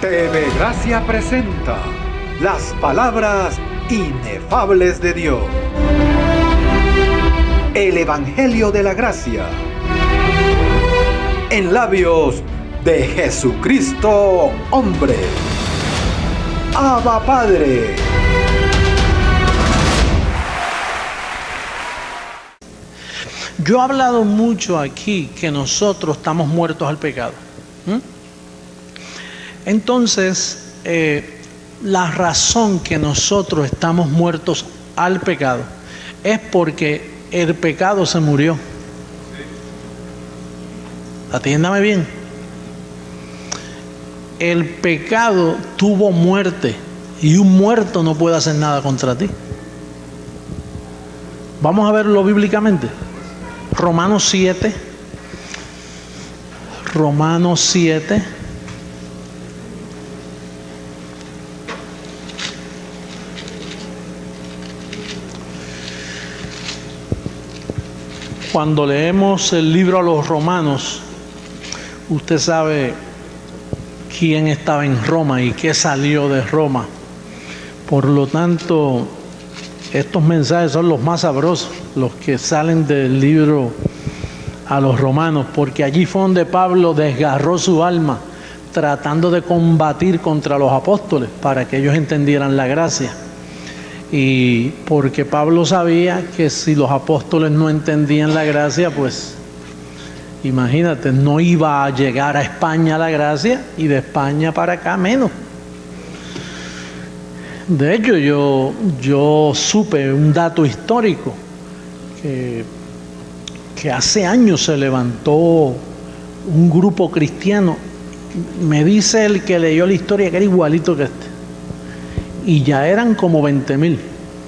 TV Gracia presenta las palabras inefables de Dios. El Evangelio de la Gracia. En labios de Jesucristo, hombre. Abba Padre. Yo he hablado mucho aquí que nosotros estamos muertos al pecado. Entonces, la razón que nosotros estamos muertos al pecado es porque el pecado se murió. Atiéndame bien. El pecado tuvo muerte y un muerto no puede hacer nada contra ti. Vamos a verlo bíblicamente. Romanos 7. Romanos 7. Cuando leemos el libro a los Romanos, usted sabe quién estaba en Roma y qué salió de Roma. Por lo tanto, estos mensajes son los más sabrosos, los que salen del libro a los Romanos, porque allí fue donde Pablo desgarró su alma, tratando de combatir contra los apóstoles para que ellos entendieran la gracia. Y porque Pablo sabía que si los apóstoles no entendían la gracia, pues imagínate, no iba a llegar a España la gracia y de España para acá menos. De hecho, yo supe un dato histórico que hace años se levantó un grupo cristiano. Me dice el que leyó la historia que era igualito que este. Y ya eran como 20,000.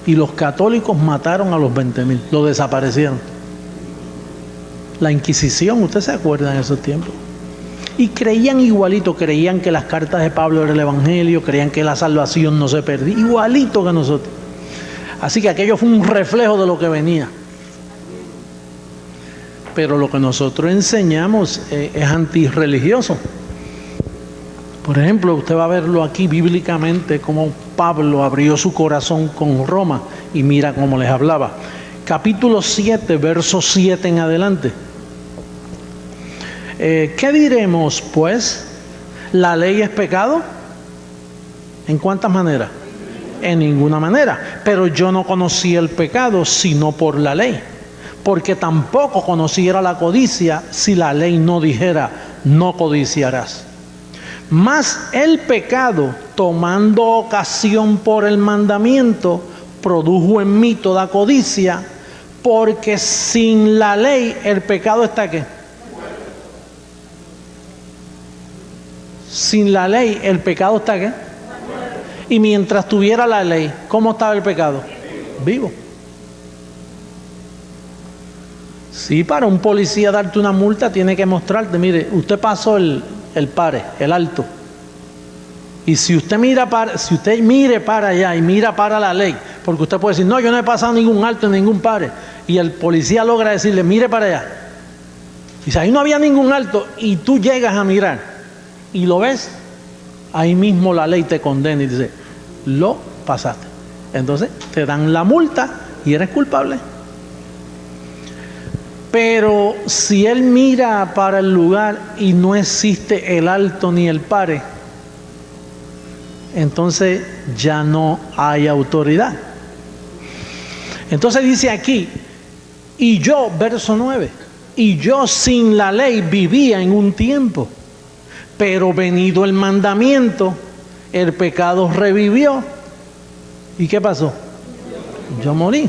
Y los católicos mataron a los 20,000. Lo desaparecieron. La Inquisición, ¿usted se acuerda en esos tiempos? Y creían igualito, creían que las cartas de Pablo eran el Evangelio, creían que la salvación no se perdía, igualito que nosotros. Así que aquello fue un reflejo de lo que venía. Pero lo que nosotros enseñamos es antirreligioso. Por ejemplo, usted va a verlo aquí bíblicamente, como Pablo abrió su corazón con Roma y mira cómo les hablaba. Capítulo 7, verso 7 en adelante. ¿Qué diremos, pues? ¿La ley es pecado? ¿En cuántas maneras? En ninguna manera. Pero yo no conocí el pecado sino por la ley, porque tampoco conociera la codicia si la ley no dijera, no codiciarás. Mas el pecado, tomando ocasión por el mandamiento, produjo en mí toda codicia, porque sin la ley el pecado está ¿qué? Sin la ley el pecado está ¿qué? Y mientras tuviera la ley, ¿cómo estaba el pecado? Vivo. Sí, para un policía darte una multa tiene que mostrarte, mire, usted pasó el pare, el alto. Y si usted mire para allá y mira para la ley, porque usted puede decir, no, yo no he pasado ningún alto, ningún pare, y el policía logra decirle, mire para allá. Y si ahí no había ningún alto y tú llegas a mirar y lo ves, ahí mismo la ley te condena y dice, lo pasaste. Entonces te dan la multa y eres culpable. Pero si él mira para el lugar y no existe el alto ni el pare, entonces ya no hay autoridad. Entonces dice aquí, y yo, verso 9, y yo sin la ley vivía en un tiempo, pero venido el mandamiento, el pecado revivió. ¿Y qué pasó? Yo morí.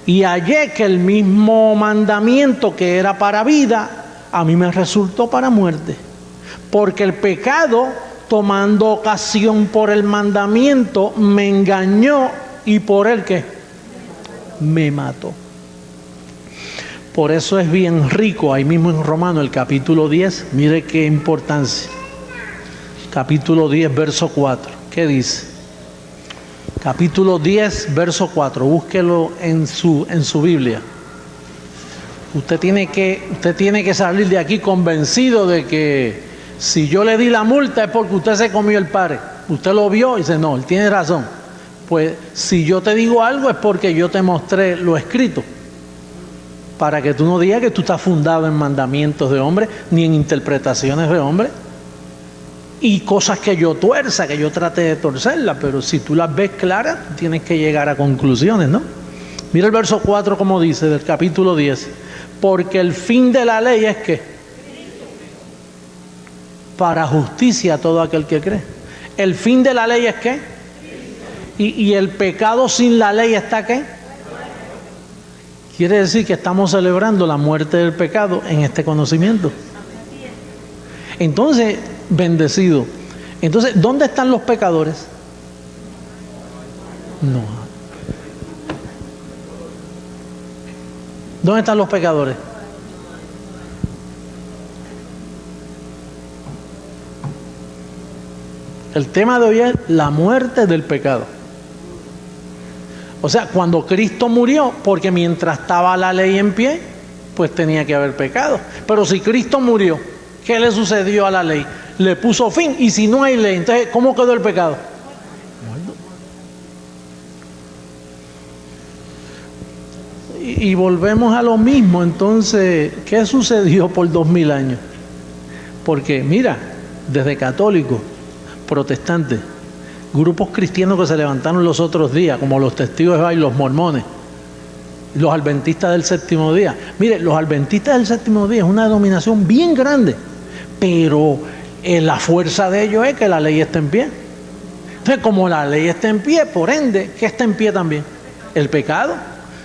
Y hallé que el mismo mandamiento que era para vida, a mí me resultó para muerte. Porque el pecado, tomando ocasión por el mandamiento, me engañó y por el que me mató. Por eso es bien rico, ahí mismo en Romanos, el capítulo 10, mire qué importancia. Capítulo 10, verso 4. ¿Qué dice? Capítulo 10, verso 4. Búsquelo en su Biblia. Usted tiene que salir de aquí convencido de que si yo le di la multa es porque usted se comió el pare. Usted lo vio y dice, no, él tiene razón. Pues si yo te digo algo es porque yo te mostré lo escrito. Para que tú no digas que tú estás fundado en mandamientos de hombre, ni en interpretaciones de hombre. Y cosas que yo tuerza, que yo trate de torcerlas, pero si tú las ves claras, tienes que llegar a conclusiones, ¿no? Mira el verso 4 como dice, del capítulo 10. Porque el fin de la ley es que para justicia a todo aquel que cree. El fin de la ley es que y el pecado sin la ley está ¿qué? Quiere decir que estamos celebrando la muerte del pecado en este conocimiento. Entonces, bendecido. Entonces, ¿dónde están los pecadores? No. ¿Dónde están los pecadores? El tema de hoy es la muerte del pecado. O sea, cuando Cristo murió, porque mientras estaba la ley en pie, pues tenía que haber pecado. Pero si Cristo murió, ¿qué le sucedió a la ley? Le puso fin. Y si no hay ley, entonces, ¿cómo quedó el pecado? Y volvemos a lo mismo. Entonces, ¿qué sucedió por 2000 años? Porque, mira, desde católicos, protestantes, grupos cristianos que se levantaron los otros días, como los testigos de Jehová y los mormones, los adventistas del séptimo día. Mire, los adventistas del séptimo día es una denominación bien grande, pero la fuerza de ellos es que la ley está en pie. Entonces, como la ley está en pie, por ende, ¿qué está en pie también? El pecado.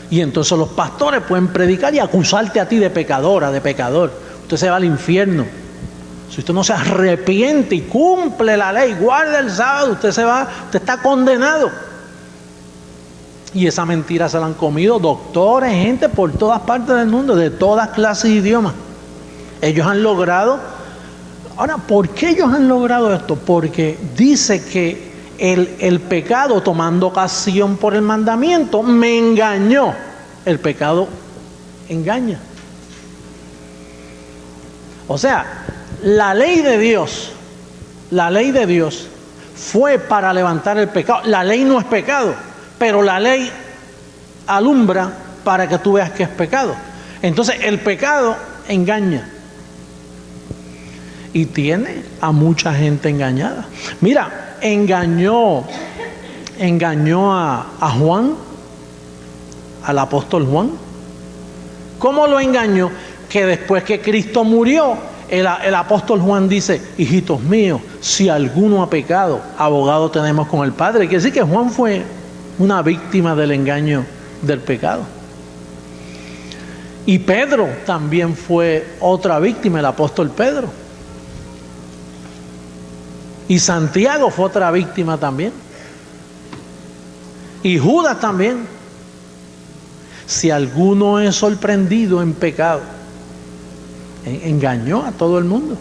Y entonces los pastores pueden predicar y acusarte a ti de pecadora, de pecador. Usted se va al infierno. Si usted no se arrepiente y cumple la ley, guarda el sábado, usted está condenado. Y esa mentira se la han comido doctores, gente por todas partes del mundo, de todas clases de idiomas. Ellos han logrado. Ahora, ¿por qué ellos han logrado esto? Porque dice que el pecado, tomando ocasión por el mandamiento, me engañó. El pecado engaña. O sea, la ley de Dios fue para levantar el pecado. La ley no es pecado, pero la ley alumbra para que tú veas que es pecado. Entonces el pecado engaña y tiene a mucha gente engañada. Mira, engañó a Juan, al apóstol Juan. ¿Cómo lo engañó? Que después que Cristo murió, el apóstol Juan dice, hijitos míos, si alguno ha pecado, abogado tenemos con el Padre. Quiere decir que Juan fue una víctima del engaño del pecado. Y Pedro también fue otra víctima, el apóstol Pedro. Y Santiago fue otra víctima también. Y Judas también. Si alguno es sorprendido en pecado, engañó a todo el mundo.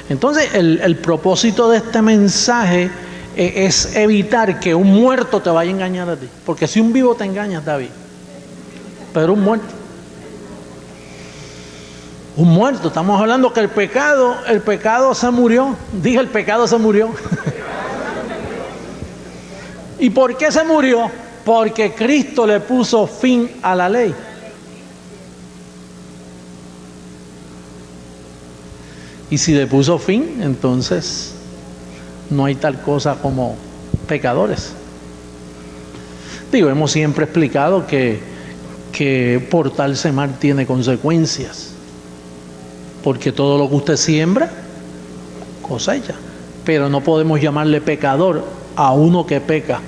Entonces el propósito de este mensaje es evitar que un muerto te vaya a engañar a ti, porque si un vivo te engaña está bien, pero un muerto, estamos hablando que el pecado se murió. Dije, el pecado se murió. ¿Y por qué se murió? Porque Cristo le puso fin a la ley. Y si le puso fin, entonces no hay tal cosa como pecadores. Digo, hemos siempre explicado que portarse mal tiene consecuencias. Porque todo lo que usted siembra, cosecha. Pero no podemos llamarle pecador a uno que peca.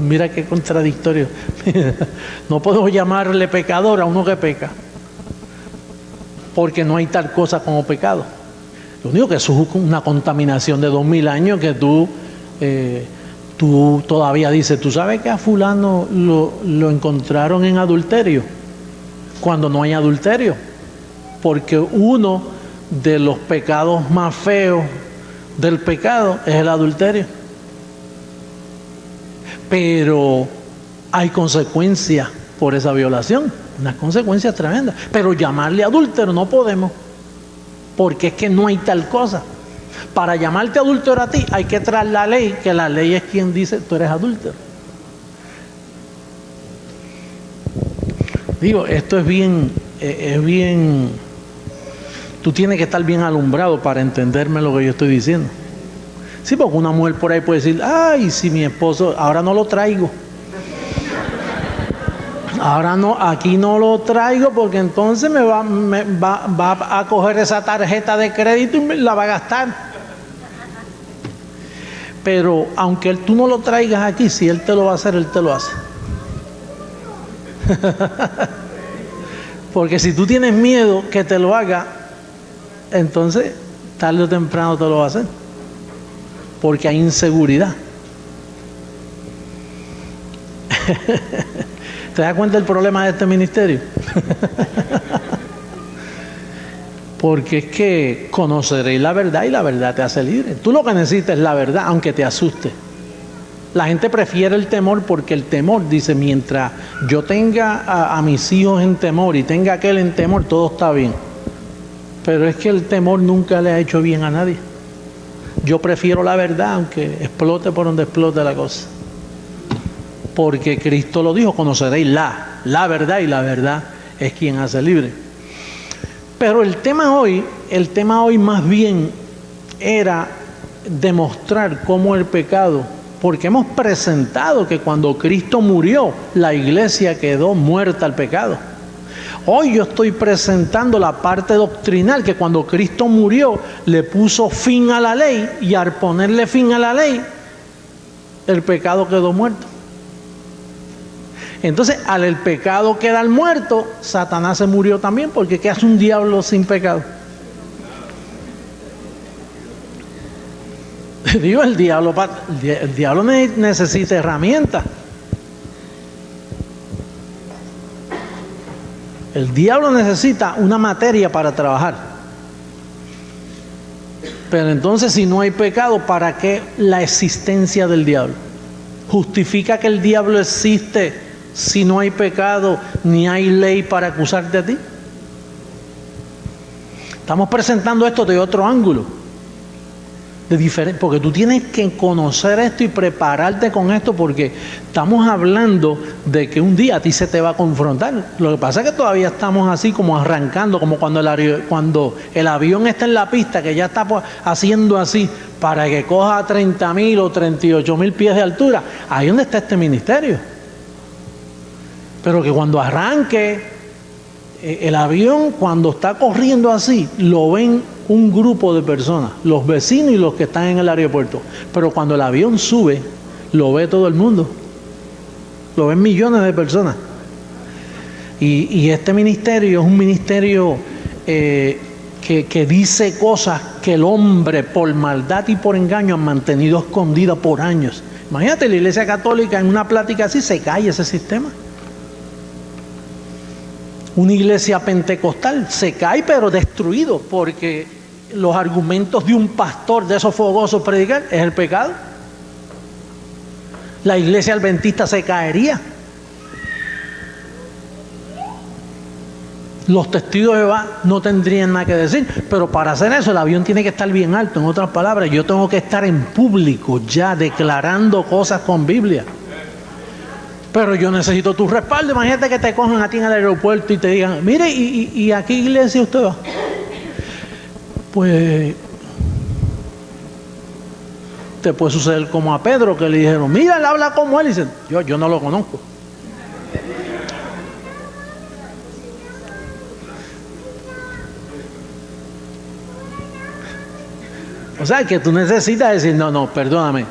Mira qué contradictorio. No podemos llamarle pecador a uno que peca, porque no hay tal cosa como pecado. Lo único que eso es una contaminación de 2000 años que tú todavía dices, ¿tú sabes que a fulano lo encontraron en adulterio? Cuando no hay adulterio. Porque uno de los pecados más feos del pecado es el adulterio. Pero hay consecuencias por esa violación, unas consecuencias tremendas. Pero llamarle adúltero no podemos. porque es que no hay tal cosa. Para llamarte adúltero a ti hay que traer la ley, que la ley es quien dice tú eres adúltero. Digo, esto es bien, tú tienes que estar bien alumbrado para entenderme lo que yo estoy diciendo. Sí, porque una mujer por ahí puede decir, ay, si mi esposo, ahora no lo traigo. Ahora no, aquí no lo traigo porque entonces me va a coger esa tarjeta de crédito y me la va a gastar. Pero aunque tú no lo traigas aquí, si él te lo va a hacer, él te lo hace. Porque si tú tienes miedo que te lo haga, entonces tarde o temprano te lo va a hacer. Porque hay inseguridad. ¿Te das cuenta del problema de este ministerio? Porque es que conoceréis la verdad y la verdad te hace libre. Tú lo que necesitas es la verdad, aunque te asuste. La gente prefiere el temor porque el temor dice, mientras yo tenga a mis hijos en temor y tenga aquel en temor, todo está bien. Pero es que el temor nunca le ha hecho bien a nadie. Yo prefiero la verdad, aunque explote por donde explote la cosa. Porque Cristo lo dijo, conoceréis la verdad y la verdad es quien hace libre. Pero el tema hoy más bien era demostrar cómo el pecado, porque hemos presentado que cuando Cristo murió, la iglesia quedó muerta al pecado. Hoy yo estoy presentando la parte doctrinal, que cuando Cristo murió, le puso fin a la ley, y al ponerle fin a la ley, el pecado quedó muerto. Entonces, al el pecado quedar muerto, Satanás se murió también, porque ¿qué hace un diablo sin pecado? Digo, el diablo necesita herramientas. El diablo necesita una materia para trabajar. Pero entonces, si no hay pecado, ¿para qué la existencia del diablo? ¿Justifica que el diablo existe si no hay pecado ni hay ley para acusarte a ti? Estamos presentando esto de otro ángulo, de diferente, porque tú tienes que conocer esto y prepararte con esto, porque estamos hablando de que un día a ti se te va a confrontar. Lo que pasa es que todavía estamos así como arrancando, como cuando el avión está en la pista, que ya está haciendo así para que coja 30,000 o 38,000 pies de altura. Ahí donde está este ministerio. Pero que cuando arranque el avión, cuando está corriendo así, lo ven un grupo de personas, los vecinos y los que están en el aeropuerto. Pero cuando el avión sube, lo ve todo el mundo. Lo ven millones de personas. Y este ministerio es un ministerio que dice cosas que el hombre, por maldad y por engaño, han mantenido escondidas por años. Imagínate, la Iglesia Católica en una plática así se cae ese sistema. Una iglesia pentecostal se cae, pero destruido, porque los argumentos de un pastor de esos fogosos predicar es el pecado. La iglesia adventista se caería. Los testigos de Jehová no tendrían nada que decir, pero para hacer eso el avión tiene que estar bien alto. En otras palabras, yo tengo que estar en público ya declarando cosas con Biblia. Pero yo necesito tu respaldo. Imagínate que te cojan a ti en el aeropuerto y te digan, mire, ¿y a qué iglesia usted va? Pues te puede suceder como a Pedro, que le dijeron, mira, él habla como él. Y dice, yo no lo conozco. O sea, que tú necesitas decir, no, perdóname.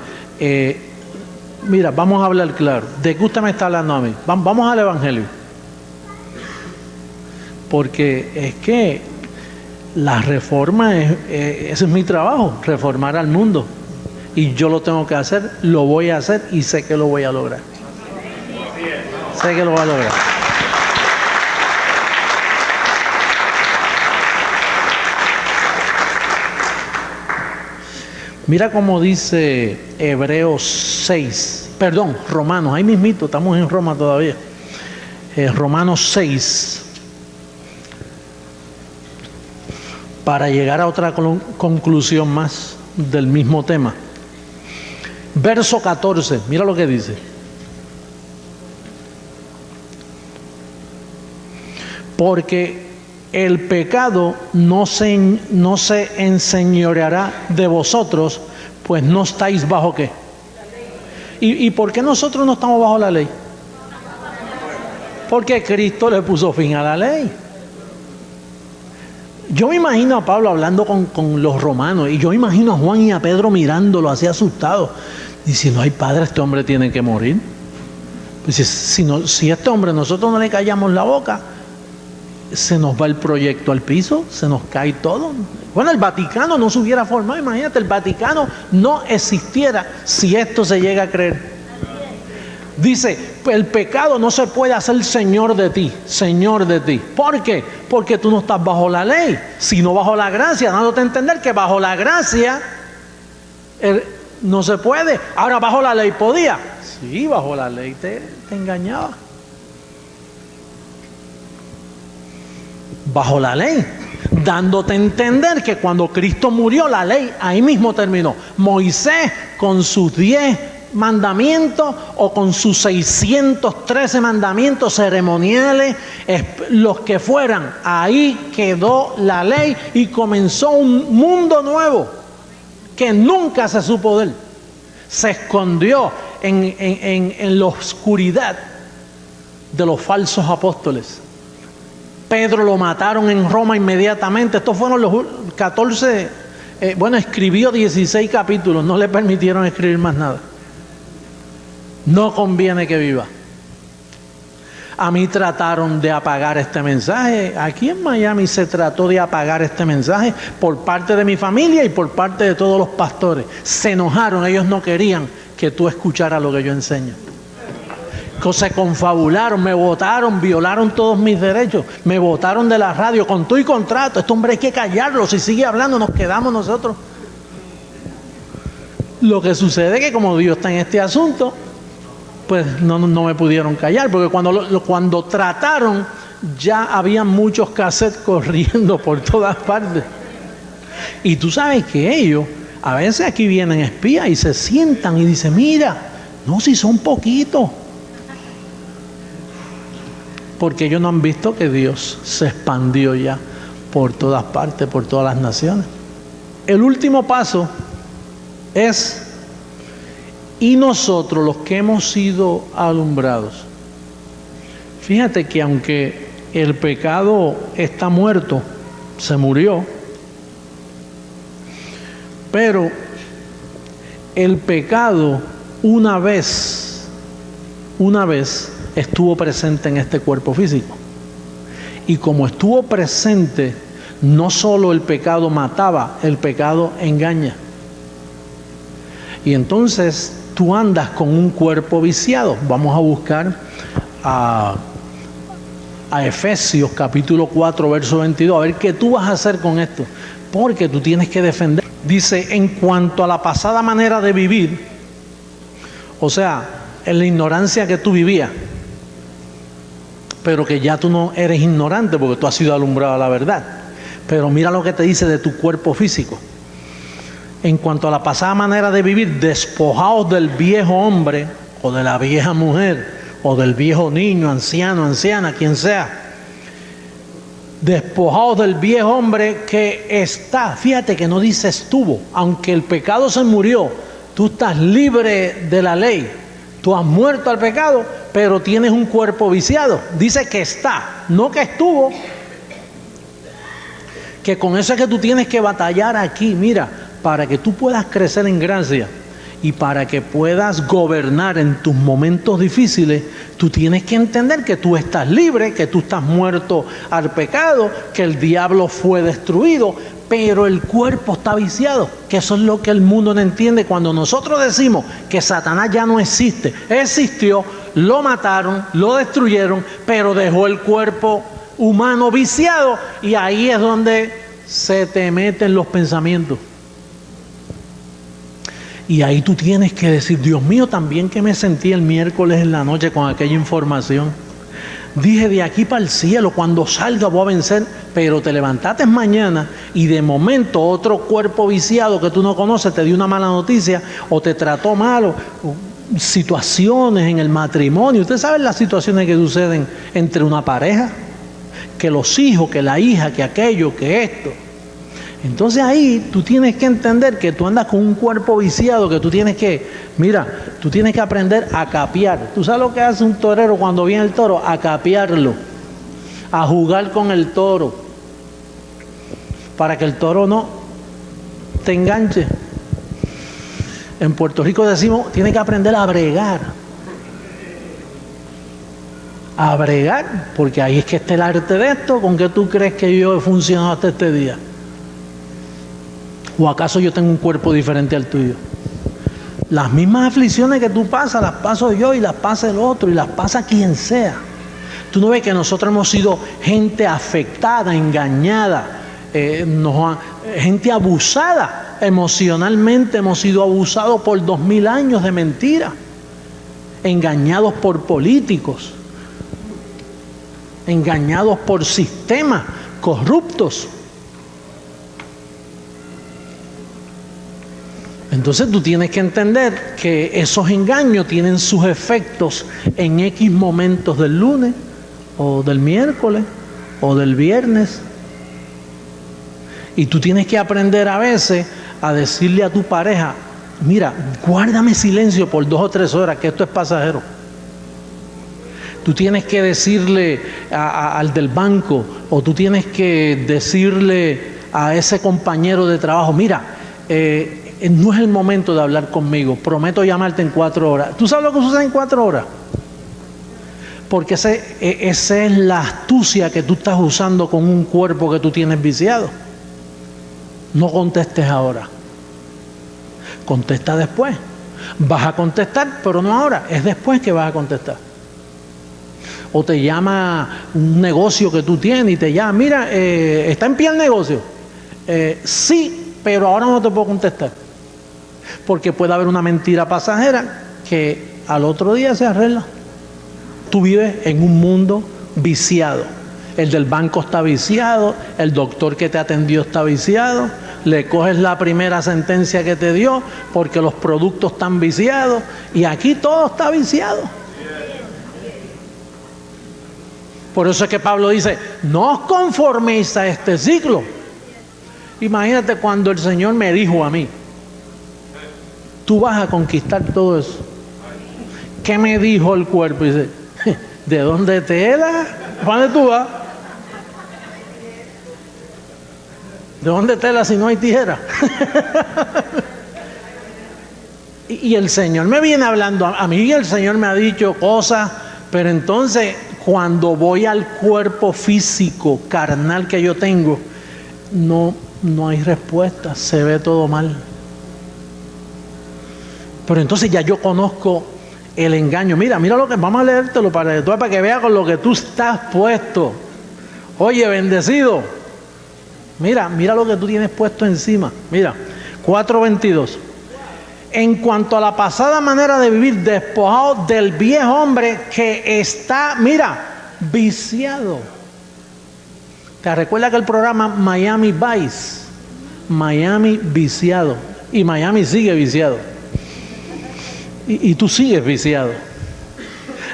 Mira, vamos a hablar claro. ¿De qué usted me está hablando a mí? Vamos al Evangelio. Porque es que la reforma, ese es mi trabajo, reformar al mundo. Y yo lo tengo que hacer, lo voy a hacer y sé que lo voy a lograr. Sé que lo voy a lograr. Mira cómo dice Romanos, ahí mismito, estamos en Roma todavía. Romanos 6. para llegar a otra conclusión más del mismo tema. Verso 14, mira lo que dice. Porque el pecado no se enseñoreará de vosotros, pues no estáis bajo ¿qué? ¿Y por qué nosotros no estamos bajo la ley? Porque Cristo le puso fin a la ley. Yo me imagino a Pablo hablando con los romanos, y yo me imagino a Juan y a Pedro mirándolo así asustados, diciendo, ay padre, este hombre tiene que morir. Pues si este hombre nosotros no le callamos la boca, se nos va el proyecto al piso, se nos cae todo. Bueno, el Vaticano no se hubiera formado, imagínate, el Vaticano no existiera si esto se llega a creer. Dice, el pecado no se puede hacer señor de ti. ¿Por qué? Porque tú no estás bajo la ley, sino bajo la gracia, dándote a entender que bajo la gracia no se puede. Ahora, bajo la ley podía. Sí, bajo la ley te engañaba. Bajo la ley, dándote a entender que cuando Cristo murió, la ley ahí mismo terminó. Moisés con sus 10 mandamientos o con sus 613 mandamientos ceremoniales, los que fueran, ahí quedó la ley y comenzó un mundo nuevo que nunca se supo de él. Se escondió en la oscuridad de los falsos apóstoles. Pedro lo mataron en Roma inmediatamente. Estos fueron los 14, escribió 16 capítulos, no le permitieron escribir más nada. No conviene que viva. A mí trataron de apagar este mensaje. Aquí en Miami se trató de apagar este mensaje por parte de mi familia y por parte de todos los pastores. Se enojaron, ellos no querían que tú escucharas lo que yo enseño. Se confabularon, me votaron, violaron todos mis derechos, me votaron de la radio con todo y contrato. Este hombre hay que callarlo, si sigue hablando nos quedamos nosotros. Lo que sucede es que como Dios está en este asunto, pues no me pudieron callar, porque cuando trataron ya había muchos cassettes corriendo por todas partes. Y tú sabes que ellos, a veces aquí vienen espías y se sientan y dicen, mira, no, si son poquitos. Porque ellos no han visto que Dios se expandió ya por todas partes, por todas las naciones. El último paso es, y nosotros los que hemos sido alumbrados. Fíjate que aunque el pecado está muerto, se murió, pero el pecado una vez estuvo presente en este cuerpo físico. Y como estuvo presente, no solo el pecado mataba, el pecado engaña. Y entonces tú andas con un cuerpo viciado. Vamos a buscar a Efesios capítulo 4 verso 22, a ver qué tú vas a hacer con esto, porque tú tienes que defender. Dice, en cuanto a la pasada manera de vivir, o sea, en la ignorancia que tú vivías, pero que ya tú no eres ignorante porque tú has sido alumbrado a la verdad. Pero mira lo que te dice de tu cuerpo físico. En cuanto a la pasada manera de vivir, despojaos del viejo hombre o de la vieja mujer o del viejo niño, anciano, anciana, quien sea. Despojaos del viejo hombre que está, fíjate que no dice estuvo, aunque el pecado se murió, tú estás libre de la ley, tú has muerto al pecado, pero tienes un cuerpo viciado. Dice que está, no que estuvo. Que con eso es que tú tienes que batallar aquí, mira, para que tú puedas crecer en gracia y para que puedas gobernar en tus momentos difíciles, tú tienes que entender que tú estás libre, que tú estás muerto al pecado, que el diablo fue destruido, pero el cuerpo está viciado, que eso es lo que el mundo no entiende. Cuando nosotros decimos que Satanás ya no existe, existió, lo mataron, lo destruyeron, pero dejó el cuerpo humano viciado, y ahí es donde se te meten los pensamientos. Y ahí tú tienes que decir, Dios mío, también que me sentí el miércoles en la noche con aquella información. Dije, de aquí para el cielo, cuando salga voy a vencer. Pero te levantaste mañana y de momento otro cuerpo viciado que tú no conoces te dio una mala noticia o te trató mal, o situaciones en el matrimonio. Ustedes saben las situaciones que suceden entre una pareja, que los hijos, que la hija, que aquello, que esto. Entonces ahí tú tienes que entender que tú andas con un cuerpo viciado, que tú tienes que, mira, tú tienes que aprender a capear. ¿Tú sabes lo que hace un torero cuando viene el toro? A capearlo, a jugar con el toro, para que el toro no te enganche. En Puerto Rico decimos, tiene que aprender a bregar. A bregar, porque ahí es que está el arte de esto. ¿Con qué tú crees que yo he funcionado hasta este día? ¿O acaso yo tengo un cuerpo diferente al tuyo? Las mismas aflicciones que tú pasas, las paso yo y las pasa el otro y las pasa quien sea. Tú no ves que nosotros hemos sido gente afectada, engañada, gente abusada emocionalmente. Hemos sido abusados por 2000 años de mentira, engañados por políticos, engañados por sistemas corruptos. Entonces tú tienes que entender que esos engaños tienen sus efectos en X momentos del lunes, o del miércoles, o del viernes. Y tú tienes que aprender a veces a decirle a tu pareja, mira, guárdame silencio por 2 o 3 horas, que esto es pasajero. Tú tienes que decirle al del banco, o tú tienes que decirle a ese compañero de trabajo, mira, no es el momento de hablar conmigo, prometo llamarte en 4 horas. ¿Tú sabes lo que sucede en 4 horas? Porque esa es la astucia que tú estás usando con un cuerpo que tú tienes viciado. No contestes ahora, contesta después. Vas a contestar, pero no ahora, es después que vas a contestar. O te llama un negocio que tú tienes y te llama, mira, ¿está en pie el negocio? Sí, pero ahora no te puedo contestar. Porque puede haber una mentira pasajera que al otro día se arregla. Tú vives en un mundo viciado. El del banco está viciado, el doctor que te atendió está viciado, le coges la primera sentencia que te dio porque los productos están viciados y aquí todo está viciado. Por eso es que Pablo dice, no os conforméis a este ciclo. Imagínate cuando el Señor me dijo a mí, tú vas a conquistar todo eso. ¿Qué me dijo el cuerpo? Dice, ¿de dónde te era? ¿Para dónde tú vas? ¿De dónde tela si no hay tijera? y el Señor me viene hablando a mí, y el Señor me ha dicho cosas, pero entonces cuando voy al cuerpo físico, carnal que yo tengo, no hay respuesta, se ve todo mal. Pero entonces ya yo conozco el engaño. Mira lo que vamos a leértelo para que veas con lo que tú estás puesto. Oye, bendecido. Mira lo que tú tienes puesto encima. Mira, 4:22. En cuanto a la pasada manera de vivir, despojado del viejo hombre que está, viciado. ¿Te recuerdas que el programa Miami Vice? Miami viciado. Y Miami sigue viciado. Y tú sigues viciado.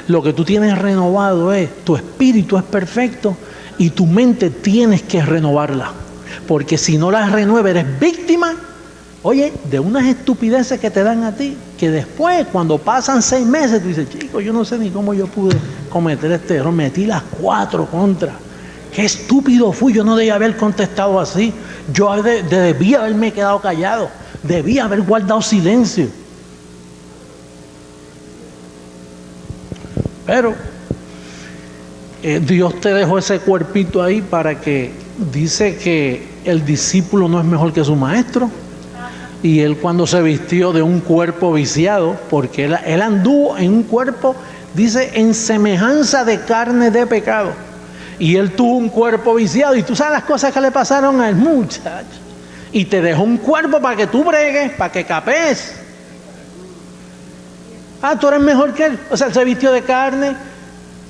Lo que tú tienes renovado es, tu espíritu es perfecto y tu mente tienes que renovarla. Porque si no la renuevas, eres víctima, oye, de unas estupideces que te dan a ti, que después, cuando pasan 6 meses, tú dices, chico, yo no sé ni cómo yo pude cometer este error, metí las 4 contra. Qué estúpido fui, yo no debía haber contestado así, yo debía haberme quedado callado, debía haber guardado silencio. Pero Dios te dejó ese cuerpito ahí para que, dice que el discípulo no es mejor que su maestro. Y él cuando se vistió de un cuerpo viciado, porque él anduvo en un cuerpo, dice, en semejanza de carne de pecado. Y él tuvo un cuerpo viciado. Y tú sabes las cosas que le pasaron al muchacho. Y te dejó un cuerpo para que tú bregues, para que capes. Tú eres mejor que él. O sea, él se vistió de carne.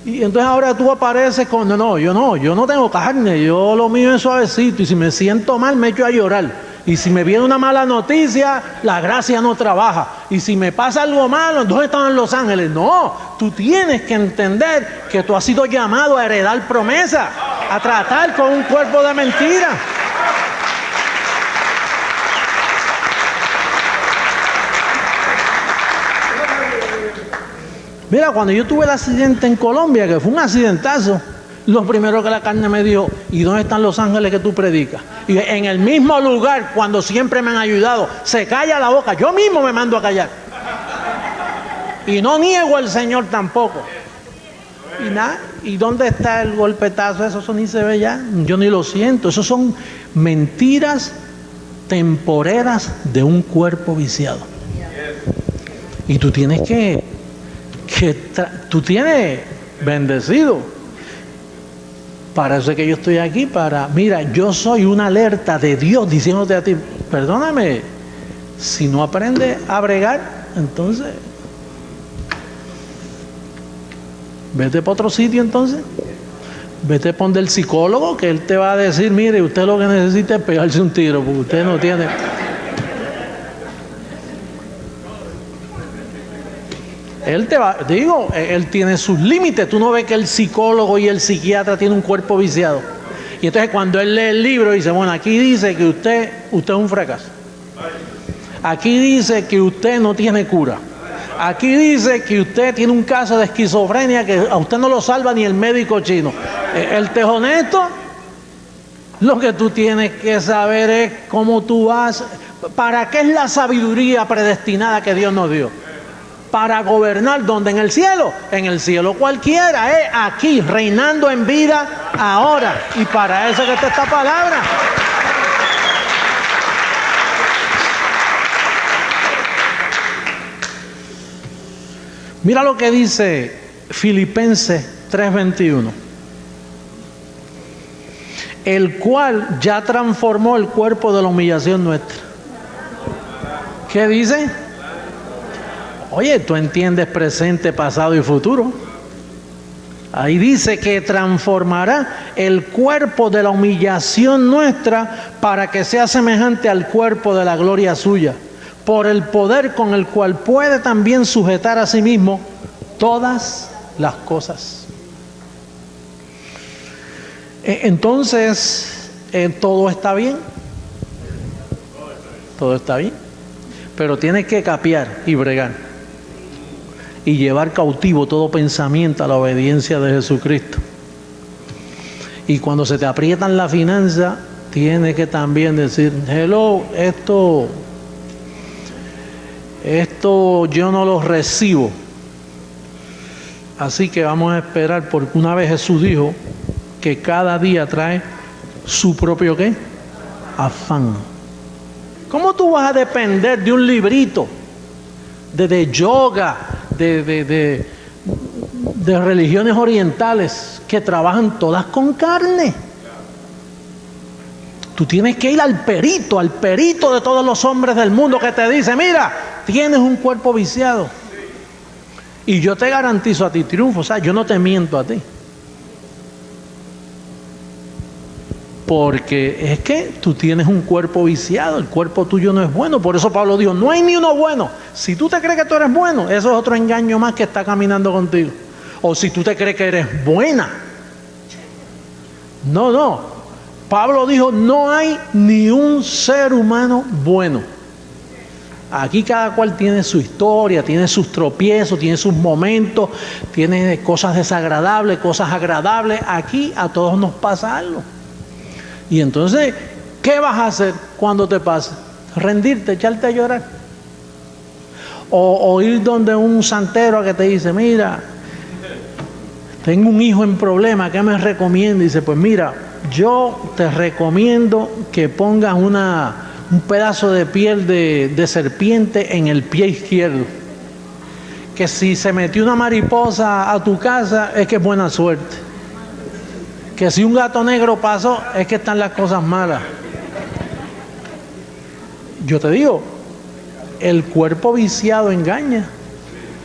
Y entonces ahora tú apareces con, yo no tengo carne, yo lo mío es suavecito, y si me siento mal me echo a llorar. Y si me viene una mala noticia, la gracia no trabaja. Y si me pasa algo malo, ¿dónde están los ángeles? No, tú tienes que entender que tú has sido llamado a heredar promesa, a tratar con un cuerpo de mentira. Mira, cuando yo tuve el accidente en Colombia, que fue un accidentazo, lo primero que la carne me dijo, ¿y dónde están los ángeles que tú predicas? Y en el mismo lugar, cuando siempre me han ayudado, se calla la boca, yo mismo me mando a callar. Y no niego al Señor tampoco. Y nada, ¿y dónde está el golpetazo? Eso ni se ve ya, yo ni lo siento. Eso son mentiras temporeras de un cuerpo viciado. Y tú tienes tú tienes bendecido. Para eso es que yo estoy aquí, mira, yo soy una alerta de Dios diciéndote a ti, perdóname, si no aprendes a bregar, entonces, vete para otro sitio entonces, vete para donde el psicólogo, que él te va a decir, mire, usted lo que necesita es pegarse un tiro, porque usted no tiene... Él tiene sus límites. Tú no ves que el psicólogo y el psiquiatra tienen un cuerpo viciado. Y entonces cuando él lee el libro dice, bueno, aquí dice que usted es un fracaso. Aquí dice que usted no tiene cura. Aquí dice que usted tiene un caso de esquizofrenia que a usted no lo salva ni el médico chino. Él te es honesto. Lo que tú tienes que saber es cómo tú vas. ¿Para qué es la sabiduría predestinada que Dios nos dio? Para gobernar, ¿donde? En el cielo cualquiera, aquí, reinando en vida ahora, y para eso que está esta palabra. Mira lo que dice Filipenses 3:21, el cual ya transformó el cuerpo de la humillación nuestra. ¿Qué dice? Oye, tú entiendes presente, pasado y futuro. Ahí dice que transformará el cuerpo de la humillación nuestra para que sea semejante al cuerpo de la gloria suya, por el poder con el cual puede también sujetar a sí mismo todas las cosas. Entonces, todo está bien. Todo está bien. Pero tienes que capear y bregar y llevar cautivo todo pensamiento a la obediencia de Jesucristo. Y cuando se te aprietan la finanza, tienes que también decir, hello, esto yo no lo recibo. Así que vamos a esperar, porque una vez Jesús dijo que cada día trae su propio ¿qué? Afán. ¿Cómo tú vas a depender de un librito de yoga, de religiones orientales que trabajan todas con carne? Tú tienes que ir al perito de todos los hombres del mundo que te dice, mira, tienes un cuerpo viciado. Y yo te garantizo a ti triunfo, o sea, yo no te miento a ti. Porque es que tú tienes un cuerpo viciado, el cuerpo tuyo no es bueno. Por eso Pablo dijo, no hay ni uno bueno. Si tú te crees que tú eres bueno, eso es otro engaño más que está caminando contigo. O si tú te crees que eres buena. No. Pablo dijo, no hay ni un ser humano bueno. Aquí cada cual tiene su historia, tiene sus tropiezos, tiene sus momentos, tiene cosas desagradables, cosas agradables. Aquí a todos nos pasa algo. Y entonces, ¿qué vas a hacer cuando te pase? Rendirte, echarte a llorar. O ir donde un santero que te dice, mira, tengo un hijo en problema, ¿qué me recomienda? Y dice, pues mira, yo te recomiendo que pongas un pedazo de piel de serpiente en el pie izquierdo. Que si se metió una mariposa a tu casa, es que es buena suerte. Que si un gato negro pasó, es que están las cosas malas. Yo te digo, el cuerpo viciado engaña.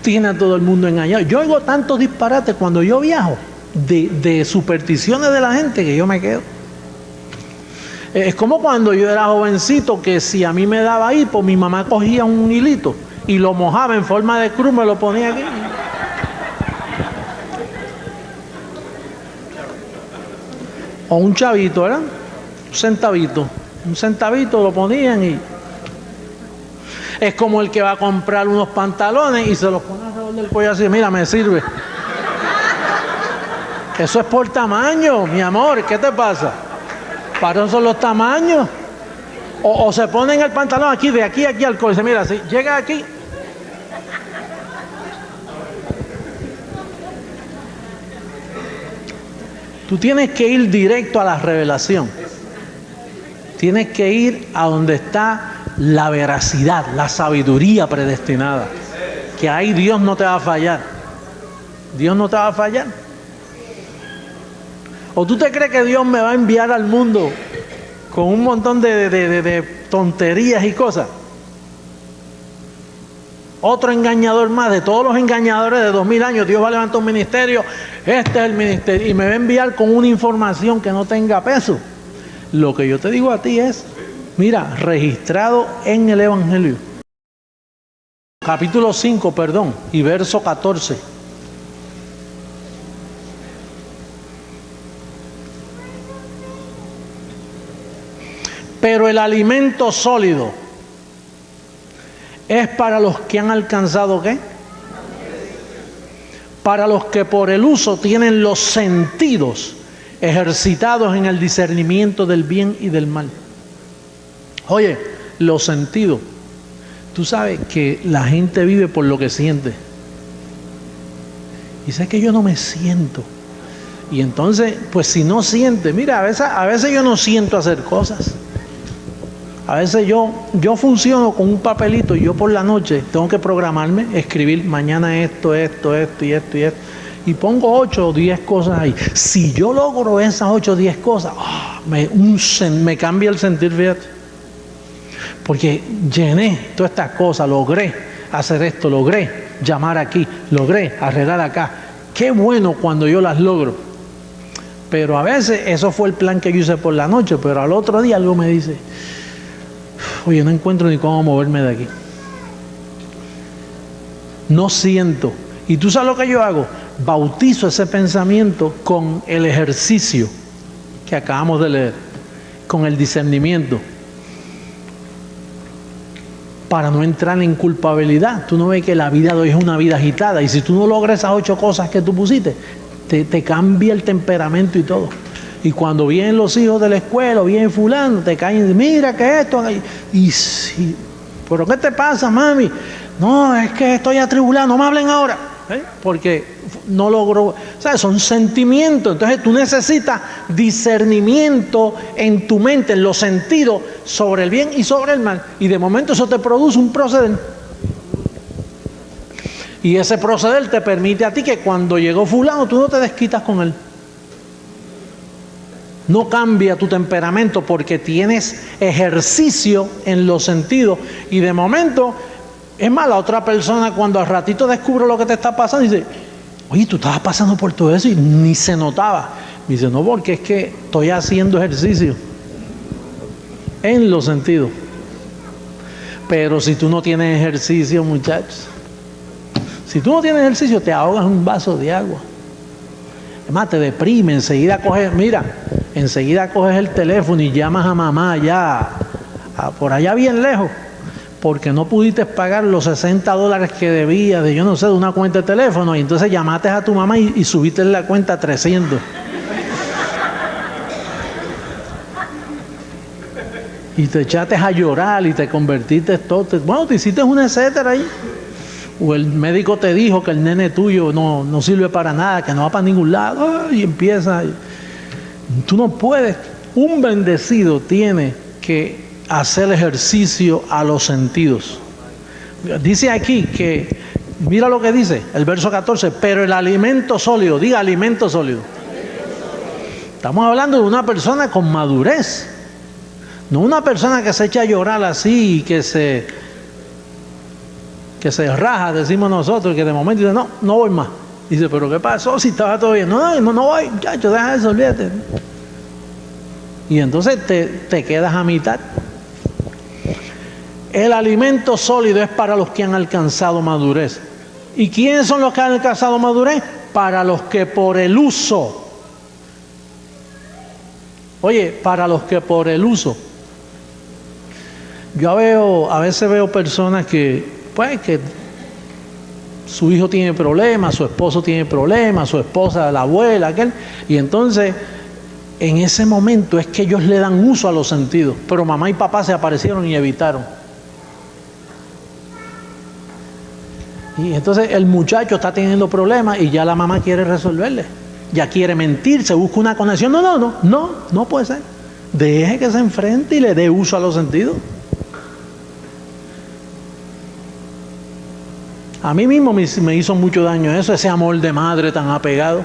tiene a todo el mundo engañado. Yo oigo tantos disparates cuando yo viajo de supersticiones de la gente que yo me quedo. Es como cuando yo era jovencito, que si a mí me daba hipo, mi mamá cogía un hilito y lo mojaba en forma de cruz, me lo ponía aquí. O un chavito, ¿verdad? Un centavito lo ponían y... Es como el que va a comprar unos pantalones y se los pone alrededor del cuello así, mira, me sirve. Eso es por tamaño, mi amor, ¿qué te pasa? Para eso son los tamaños. O se ponen el pantalón aquí, de aquí a aquí al cuello, mira, si llega aquí. Tú tienes que ir directo a la revelación. Tienes que ir a donde está la veracidad, la sabiduría predestinada. Que ahí Dios no te va a fallar. Dios no te va a fallar. ¿O tú te crees que Dios me va a enviar al mundo con un montón de tonterías y cosas? Otro engañador más, de todos los engañadores de 2000 años, Dios va a levantar un ministerio, este es el ministerio, y me va a enviar con una información que no tenga peso. Lo que yo te digo a ti es, mira, registrado en el Evangelio. Capítulo 5, perdón, y verso 14. Pero el alimento sólido es para los que han alcanzado, ¿qué? Para los que por el uso tienen los sentidos ejercitados en el discernimiento del bien y del mal. Oye, los sentidos. Tú sabes que la gente vive por lo que siente. Y sé que yo no me siento. Y entonces, pues si no siente, mira, a veces yo no siento hacer cosas. A veces yo funciono con un papelito y yo por la noche tengo que programarme, escribir mañana esto y esto. Y pongo 8 o 10 cosas ahí. Si yo logro esas 8 o 10 cosas, me cambia el sentir, fíjate. Porque llené todas estas cosas, logré hacer esto, logré llamar aquí, logré arreglar acá. Qué bueno cuando yo las logro. Pero a veces eso fue el plan que yo hice por la noche, pero al otro día algo me dice, oye, no encuentro ni cómo moverme de aquí. No siento. ¿Y tú sabes lo que yo hago? Bautizo ese pensamiento con el ejercicio que acabamos de leer, con el discernimiento, para no entrar en culpabilidad. Tú no ves que la vida de hoy es una vida agitada, y si tú no logras esas 8 cosas que tú pusiste, te cambia el temperamento y todo. Y cuando vienen los hijos de la escuela, o viene fulano, te caen, mira que esto, y sí, ¿pero qué te pasa, mami? No, es que estoy atribulado, no me hablen ahora. Porque no logro, ¿sabes? Son sentimientos. Entonces tú necesitas discernimiento en tu mente, en los sentidos, sobre el bien y sobre el mal. Y de momento eso te produce un proceder. Y ese proceder te permite a ti que cuando llegó fulano, tú no te desquitas con él. No cambia tu temperamento porque tienes ejercicio en los sentidos. Y de momento, es más, la otra persona cuando al ratito descubre lo que te está pasando, dice, oye, tú estabas pasando por todo eso y ni se notaba. Me dice, no, porque es que estoy haciendo ejercicio en los sentidos. Pero si tú no tienes ejercicio, muchachos, si tú no tienes ejercicio, te ahogas en un vaso de agua. Además, te deprime, enseguida coges el teléfono y llamas a mamá ya, por allá bien lejos, porque no pudiste pagar los $60 que debías de, yo no sé, de una cuenta de teléfono, y entonces llamaste a tu mamá y subiste la cuenta a 300. Y te echaste a llorar y te convertiste todo. Bueno, te hiciste un etcétera ahí. O el médico te dijo que el nene tuyo no sirve para nada, que no va para ningún lado, y empieza. Tú no puedes. Un bendecido tiene que hacer ejercicio a los sentidos. Dice aquí que, mira lo que dice el verso 14, pero el alimento sólido, diga alimento sólido. Estamos hablando de una persona con madurez, no una persona que se echa a llorar así y que que se raja, decimos nosotros, que de momento dice, no, no voy más. Dice, ¿pero qué pasó? Si estaba todo bien. No, no voy, muchacho, deja eso, olvídate. Y entonces te quedas a mitad. El alimento sólido es para los que han alcanzado madurez. ¿Y quiénes son los que han alcanzado madurez? Para los que por el uso. Oye, para los que por el uso. Yo a veces veo personas que su hijo tiene problemas, su esposo tiene problemas, su esposa, la abuela, aquel, y entonces en ese momento es que ellos le dan uso a los sentidos, pero mamá y papá se aparecieron y evitaron. Y entonces el muchacho está teniendo problemas y ya la mamá quiere resolverle, ya quiere mentir, se busca una conexión. No puede ser. Deje que se enfrente y le dé uso a los sentidos. A mí mismo me hizo mucho daño eso, ese amor de madre tan apegado.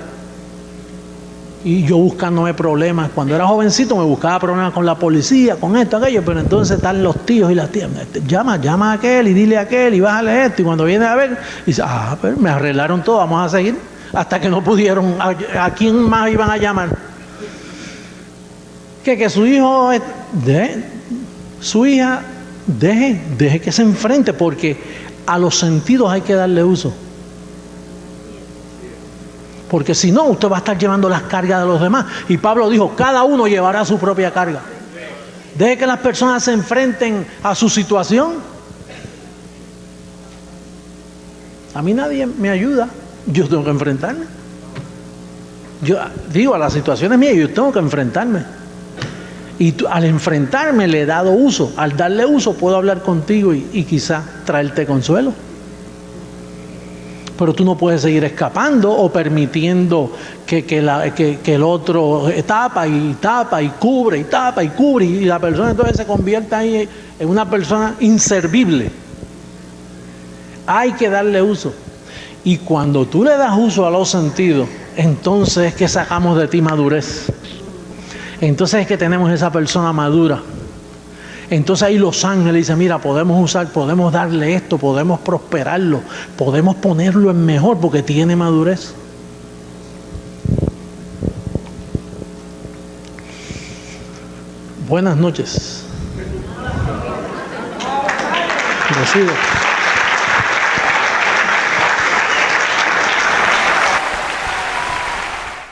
Y yo buscándome problemas. Cuando era jovencito me buscaba problemas con la policía, con esto, aquello, pero entonces están los tíos y las tías. Llama a aquel y dile a aquel y bájale esto. Y cuando viene a ver, dice, pero me arreglaron todo, vamos a seguir. Hasta que no pudieron, ¿a quién más iban a llamar? Que su hijo, su hija, deje que se enfrente, porque a los sentidos hay que darle uso. Porque si no, usted va a estar llevando las cargas de los demás. Y Pablo dijo, cada uno llevará su propia carga. Deje que las personas se enfrenten a su situación. A mí nadie me ayuda. Yo tengo que enfrentarme. Yo digo, a las situaciones mías yo tengo que enfrentarme. Y al enfrentarme le he dado uso. Al darle uso puedo hablar contigo y quizá traerte consuelo. Pero tú no puedes seguir escapando o permitiendo que el otro tapa y cubre y la persona entonces se convierta ahí en una persona inservible. Hay que darle uso. Y cuando tú le das uso a los sentidos, entonces es que sacamos de ti madurez. Entonces es que tenemos esa persona madura. Entonces ahí los ángeles dicen, mira, podemos darle esto, podemos prosperarlo, podemos ponerlo en mejor porque tiene madurez. Buenas noches. Recibo.